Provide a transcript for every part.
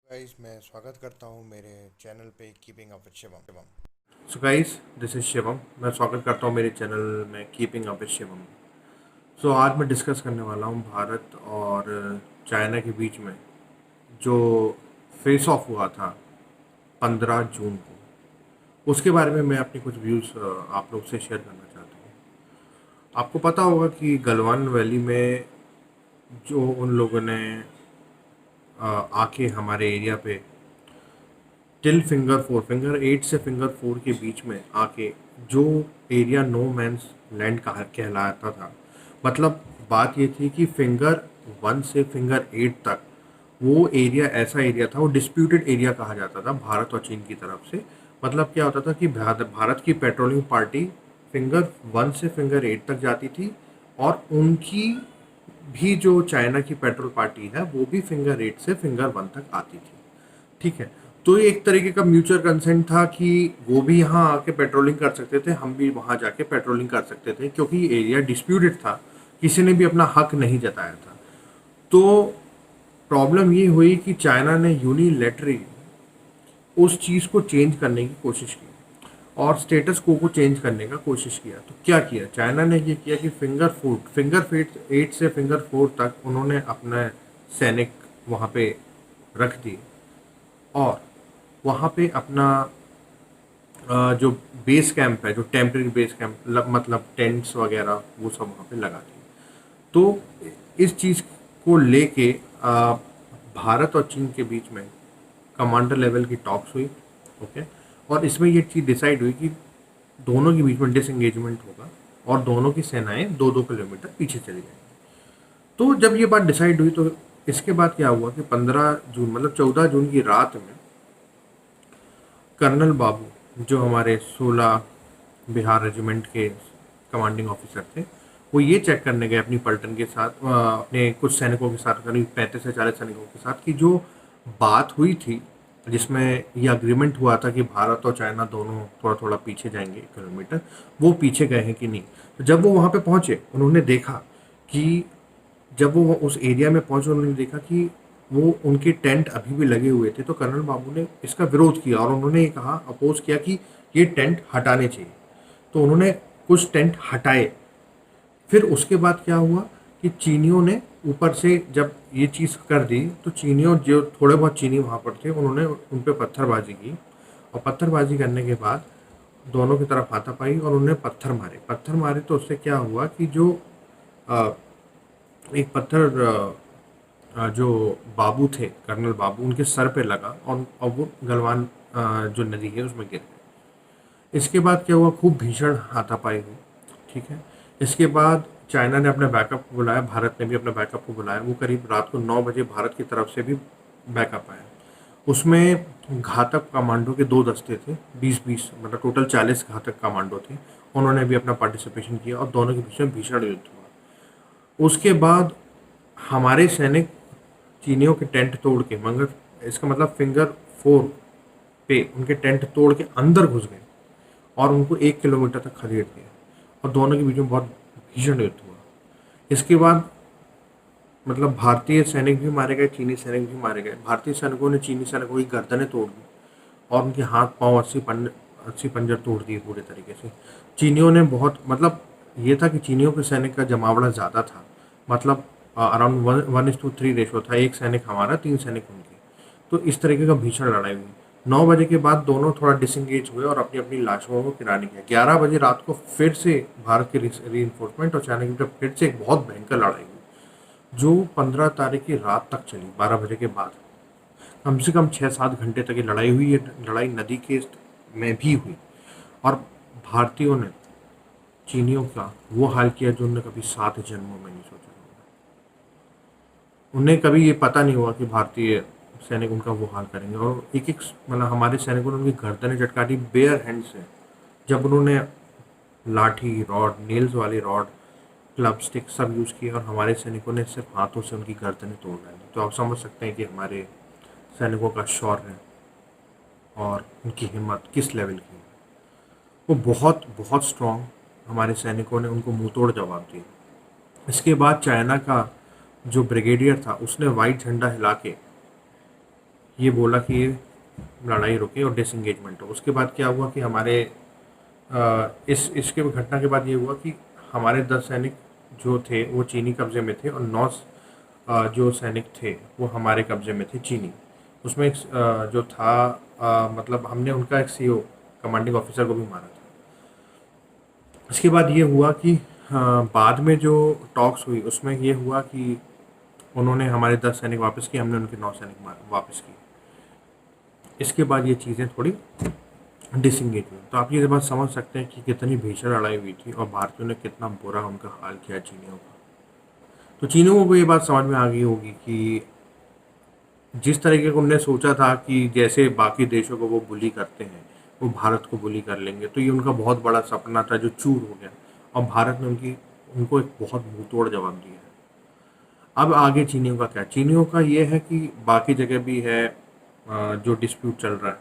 Guys, मैं स्वागत करता हूँ मेरे चैनल पे keeping up with Shivam. So guys, this is Shivam. मैं स्वागत करता हूँ मेरे चैनल में कीपिंग अप विद शिवम। सो आज मैं डिस्कस करने वाला हूँ भारत और चाइना के बीच में जो फेस ऑफ हुआ था 15 जून को। उसके बारे में मैं अपनी कुछ व्यूज़ आप लोग से शेयर करना चाहता हूँ। आपको पता होगा कि गलवान वैली में जो उन लोगों ने आके हमारे एरिया पे टिल फिंगर 8 से फिंगर 4 के बीच में आके जो एरिया नो मैंस लैंड कहा कहलाता था। मतलब बात ये थी कि फिंगर 1 से फिंगर 8 तक वो एरिया ऐसा एरिया था, वो डिस्प्यूटेड एरिया कहा जाता था भारत और चीन की तरफ से। मतलब क्या होता था कि भारत की पेट्रोलिंग पार्टी फिंगर 1 से फिंगर 8 तक जाती थी, और उनकी भी जो चाइना की पेट्रोल पार्टी है वो भी फिंगर 8 से फिंगर 1 तक आती थी। ठीक है। तो ये एक तरीके का म्यूचुअल कंसेंट था कि वो भी यहाँ आके पेट्रोलिंग कर सकते थे, हम भी वहाँ जाके पेट्रोलिंग कर सकते थे, क्योंकि एरिया डिस्प्यूटेड था, किसी ने भी अपना हक नहीं जताया था। तो प्रॉब्लम ये हुई कि चाइना ने यूनिलैटरली उस चीज़ को चेंज करने की कोशिश की और स्टेटस को चेंज करने का कोशिश किया। तो क्या किया चाइना ने? ये किया कि फिंगर 8 से फिंगर 4 तक उन्होंने अपने सैनिक वहाँ पे रख दिए, और वहाँ पे अपना जो बेस कैंप है, जो टेम्परेरी बेस कैंप, मतलब टेंट्स वगैरह वो सब वहाँ पे लगा दिए। तो इस चीज़ को लेके भारत और चीन के बीच में कमांडर लेवल की टॉक्स हुई। ओके। और इसमें ये चीज़ डिसाइड हुई कि दोनों के बीच में डिसएंगेजमेंट होगा और दोनों की सेनाएं 2-2 किलोमीटर पीछे चली जाएंगी। तो जब ये बात डिसाइड हुई तो इसके बाद क्या हुआ कि 15 जून मतलब 14 जून की रात में कर्नल बाबू, जो हमारे 16 बिहार रेजिमेंट के कमांडिंग ऑफिसर थे, वो ये चेक करने गए अपनी पलटन के साथ, अपने कुछ सैनिकों के साथ, करीब 35 से 40 सैनिकों के साथ, कि जो बात हुई थी जिसमें ये अग्रीमेंट हुआ था कि भारत और चाइना दोनों थोड़ा थोड़ा पीछे जाएंगे 1 किलोमीटर, वो पीछे गए हैं कि नहीं। तो जब वो वहाँ पे पहुँचे, उन्होंने देखा कि जब वो उस एरिया में पहुंचे, उन्होंने देखा कि वो उनके टेंट अभी भी लगे हुए थे। तो कर्नल बाबू ने इसका विरोध किया और उन्होंने ये कहा, अपोज किया कि ये टेंट हटाने चाहिए। तो उन्होंने कुछ टेंट हटाए। फिर उसके बाद क्या हुआ कि चीनियों ने ऊपर से जब ये चीज़ कर दी, तो चीनियों, जो थोड़े बहुत चीनी वहाँ पर थे, उन्होंने उन पर पत्थरबाजी की, और पत्थरबाजी करने के बाद दोनों की तरफ हाथापाई और उन्होंने पत्थर मारे। तो उससे क्या हुआ कि जो अ, एक पत्थर जो बाबू थे, कर्नल बाबू, उनके सर पे लगा और वो गलवान जो नदी है उसमें गिर गए। इसके बाद क्या हुआ, खूब भीषण हाथापाई हुई। ठीक है। इसके बाद चाइना ने अपने बैकअप को बुलाया, भारत ने भी अपने बैकअप को बुलाया। वो करीब रात को 9 बजे भारत की तरफ से भी बैकअप आया। उसमें घातक कमांडो के 2 दस्ते थे, 20-20 मतलब टोटल 40 घातक कमांडो थे। उन्होंने भी अपना पार्टिसिपेशन किया और दोनों के बीच में भीषण युद्ध हुआ। उसके बाद हमारे सैनिक चीनियों के टेंट तोड़ के, मगर इसका मतलब फिंगर 4 पे उनके टेंट तोड़ के अंदर घुस गए और उनको 1 किलोमीटर तक खदेड़ दिया, और दोनों के बीच में बहुत भीषण युद्ध हुआ। इसके बाद मतलब भारतीय सैनिक भी मारे गए, चीनी सैनिक भी मारे गए। भारतीय सैनिकों ने चीनी सैनिकों की गर्दनें तोड़ दी और उनके हाथ पांव, अस्सी पंजर तोड़ दिए पूरे तरीके से। चीनियों ने बहुत, मतलब ये था कि चीनियों के सैनिक का जमावड़ा ज़्यादा था। मतलब अराउंड 1:3 रेशो था, एक सैनिक हमारा, 3 सैनिक उनके। तो इस तरीके का भीषण लड़ाई हुई। 9 बजे के बाद दोनों थोड़ा डिसंगेज हुए और अपनी अपनी लाशों को किनारे किया। 11 बजे रात को फिर से भारत के री और चाइना की तरफ फिर से एक बहुत भयंकर लड़ाई हुई, जो 15 तारीख की रात तक चली। 12 बजे के बाद कम से कम 6-7 घंटे तक ये लड़ाई हुई। ये लड़ाई नदी के में भी हुई, और भारतीयों ने चीनियों का वो हाल किया जो उन्होंने कभी 7 जन्मों में नहीं सोचा होगा। उन्हें कभी ये पता नहीं हुआ कि भारतीय सैनिक उनका वो हाल करेंगे, और एक एक मतलब हमारे सैनिकों ने उनकी गर्दनें चटका दी बेयर हैंड से। जब उन्होंने लाठी, रॉड, नेल्स वाली रॉड, क्लब स्टिक सब यूज़ किए, और हमारे सैनिकों ने सिर्फ हाथों से उनकी गर्दनें तोड़ डाली। तो आप समझ सकते हैं कि हमारे सैनिकों का शौर्य और उनकी हिम्मत किस लेवल की है। वो बहुत बहुत स्ट्रांग, हमारे सैनिकों ने उनको मुंह तोड़ जवाब दिया। इसके बाद चाइना का जो ब्रिगेडियर था, उसने वाइट झंडा हिला के ये बोला कि ये लड़ाई रुके और डिसंगेजमेंट हो। उसके बाद क्या हुआ कि हमारे इसके घटना के बाद ये हुआ कि हमारे 10 सैनिक जो थे वो चीनी कब्जे में थे और 9 जो सैनिक थे वो हमारे कब्जे में थे चीनी। उसमें एक जो था मतलब हमने उनका एक सीओ कमांडिंग ऑफिसर को भी मारा था। इसके बाद ये हुआ कि बाद में जो टॉक्स हुई उसमें ये हुआ कि उन्होंने हमारे 10 सैनिक वापस किए, हमने उनके 9 सैनिक वापस किए। इसके बाद ये चीज़ें थोड़ी डिसंगेज हुई। तो आप ये बात समझ सकते हैं कि कितनी भीषण लड़ाई हुई थी और भारतीयों ने कितना बुरा उनका हाल किया चीनियों का। तो चीनियों को ये बात समझ में आ गई होगी कि जिस तरीके को उनने सोचा था कि जैसे बाकी देशों को वो बुली करते हैं वो भारत को बुली कर लेंगे, तो ये उनका बहुत बड़ा सपना था जो चूर हो गया और भारत ने उनको एक बहुत मुंहतोड़ जवाब दिया है। अब आगे चीनियों का क्या? चीनियों का ये है कि बाकी जगह भी है जो डिस्प्यूट चल रहा है,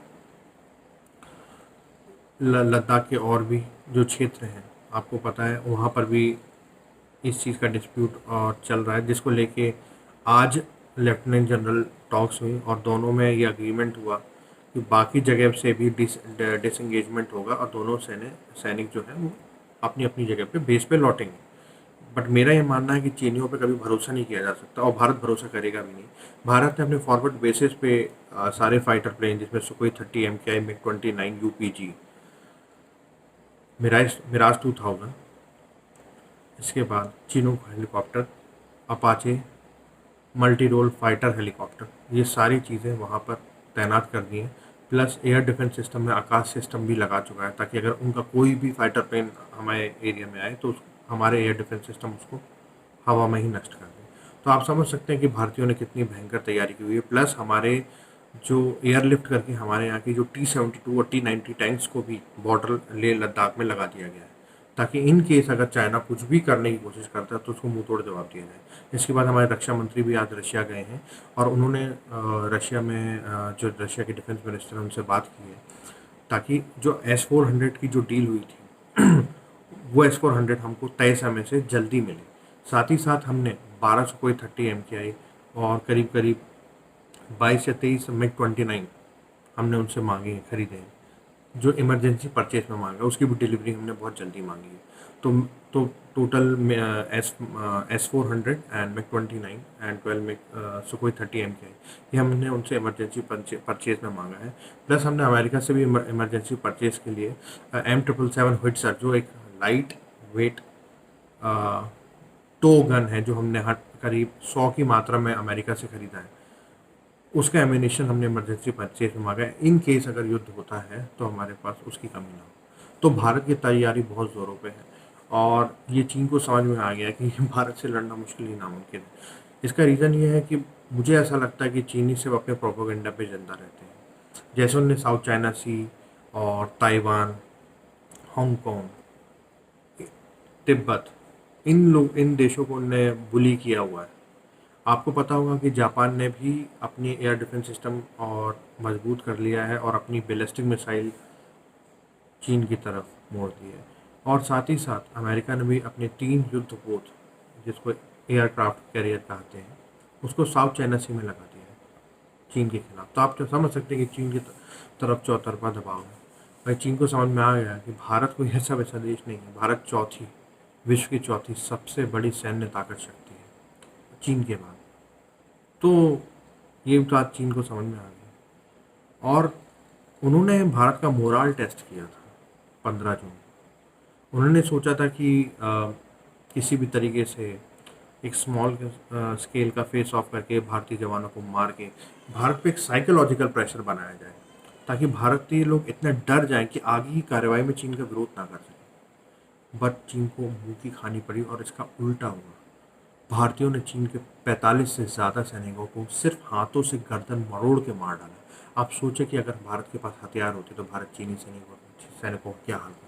लद्दाख के और भी जो क्षेत्र हैं आपको पता है वहाँ पर भी इस चीज़ का डिस्प्यूट और चल रहा है, जिसको लेके आज लेफ्टिनेंट जनरल टॉक्स हुई और दोनों में ये अग्रीमेंट हुआ कि बाकी जगह से भी डिसंगेजमेंट होगा और दोनों सैनिक जो है वो अपनी अपनी जगह पे बेस पे लौटेंगे। बट मेरा ये मानना है कि चीनियों पे कभी भरोसा नहीं किया जा सकता और भारत भरोसा करेगा भी नहीं। भारत ने अपने फॉरवर्ड बेसिस पे सारे फाइटर प्लेन जिसमें Sukhoi 30 MKI MiG-29 UPG Mirage 2000, इसके बाद Chinook helicopter, Apache multi role fighter helicopter, ये सारी चीज़ें वहाँ पर तैनात कर दी हैं। प्लस एयर डिफेंस सिस्टम में आकाश सिस्टम भी लगा चुका है ताकि अगर उनका कोई भी फाइटर प्लेन हमारे एरिया में आए तो हमारे एयर डिफेंस सिस्टम उसको हवा में ही नष्ट कर दें। तो आप समझ सकते हैं कि भारतीयों ने कितनी भयंकर तैयारी की हुई है। प्लस हमारे जो एयरलिफ्ट करके हमारे यहाँ की जो T-72 और T-90 टैंक्स को भी बॉर्डर ले लद्दाख में लगा दिया गया है ताकि इन केस अगर चाइना कुछ भी करने की कोशिश करता है तो उसको मुंह तोड़ जवाब दिया जाए। इसके बाद हमारे रक्षा मंत्री भी आज रशिया गए हैं और उन्होंने रशिया में जो रशिया के डिफेंस मिनिस्टर हैं उनसे बात की है ताकि जो S-400 की जो डील हुई थी वो S-400 हमको तय समय से जल्दी मिले। साथ ही साथ हमने 12 सुखोई 30 MKI और करीब करीब 22 या 23 MiG-29 हमने उनसे मांगे हैं, खरीदे हैं, जो इमरजेंसी परचेज में मांगा उसकी भी डिलीवरी हमने बहुत जल्दी मांगी है। तो total S-400 and MiG-29 and 12 Sukhoi 30 MKI ये हमने उनसे इमरजेंसी परचेज में मांगा है। प्लस हमने अमेरिका से भी इमरजेंसी परचेज के लिए M777 होवित्ज़र जो एक लाइट वेट टो गन है जो हमने हर करीब 100 की मात्रा में अमेरिका से खरीदा है, उसका एमिनेशन हमने इमरजेंसी परचेज में मांगा है। इन केस अगर युद्ध होता है तो हमारे पास उसकी कमी ना हो। तो भारत की तैयारी बहुत ज़ोरों पे है और ये चीन को समझ में आ गया कि भारत से लड़ना मुश्किल ही नामुमकिन है। इसका रीज़न ये है कि मुझे ऐसा लगता है कि चीनी सिर्फ अपने प्रोपोगंडा पे जिंदा रहते हैं। जैसे उन्होंने साउथ चाइना सी और ताइवान, हांगकॉन्ग, तिब्बत, इन देशों को उन्होंने बुली किया हुआ है। आपको पता होगा कि जापान ने भी अपनी एयर डिफेंस सिस्टम और मजबूत कर लिया है और अपनी बैलिस्टिक मिसाइल चीन की तरफ मोड़ दी है। और साथ ही साथ अमेरिका ने भी अपने 3 युद्धपोत जिसको एयरक्राफ्ट कैरियर कहते हैं उसको साउथ चाइना सी में लगा दिया है चीन के खिलाफ। तो आप तो समझ सकते हैं कि चीन की तरफ चौतरफा दबाव है। भाई चीन को समझ में आ गया कि भारत कोई ऐसा वैसा देश नहीं है, भारत विश्व की चौथी सबसे बड़ी सैन्य ताकत शक्ति है चीन के बाद। तो ये बात चीन को समझ में आ गई और उन्होंने भारत का मोरल टेस्ट किया था 15 जून। उन्होंने सोचा था कि किसी भी तरीके से एक स्मॉल स्केल का फेस ऑफ करके भारतीय जवानों को मार के भारत पे एक साइकोलॉजिकल प्रेशर बनाया जाए ताकि भारतीय लोग इतना डर जाएं कि आगे की कार्रवाई में चीन का विरोध ना कर सकें। बट चीन को मुंह की खानी पड़ी और इसका उल्टा हुआ। भारतीयों ने चीन के 45 से ज़्यादा सैनिकों को सिर्फ हाथों से गर्दन मरोड़ के मार डाला। आप सोचें कि अगर भारत के पास हथियार होते तो भारत चीनी सैनिकों का क्या हाल करता।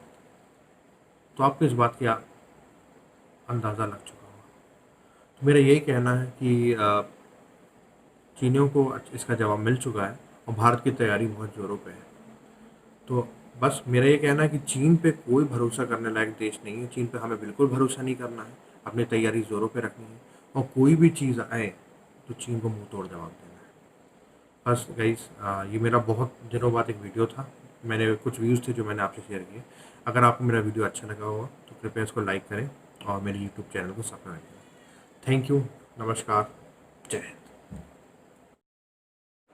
तो आपको इस बात का अंदाज़ा लग चुका होगा। तो मेरा यही कहना है कि चीनियों को इसका जवाब मिल चुका है और भारत की तैयारी बहुत ज़ोरों पे है। तो बस मेरा ये कहना है कि चीन पे कोई भरोसा करने लायक देश नहीं है। चीन पे हमें बिल्कुल भरोसा नहीं करना है, अपनी तैयारी ज़ोरों पे रखनी है और कोई भी चीज़ आए तो चीन को मुंह तोड़ जवाब देना है। बस गाइस, ये मेरा बहुत दिनों बाद एक वीडियो था। मैंने कुछ व्यूज़ थे जो मैंने आपसे शेयर किए। अगर आपको मेरा वीडियो अच्छा लगा होगा तो कृपया इसको लाइक करें और मेरे यूट्यूब चैनल को सब्सक्राइब करें। Thank you. नमस्कार। जय हिंद।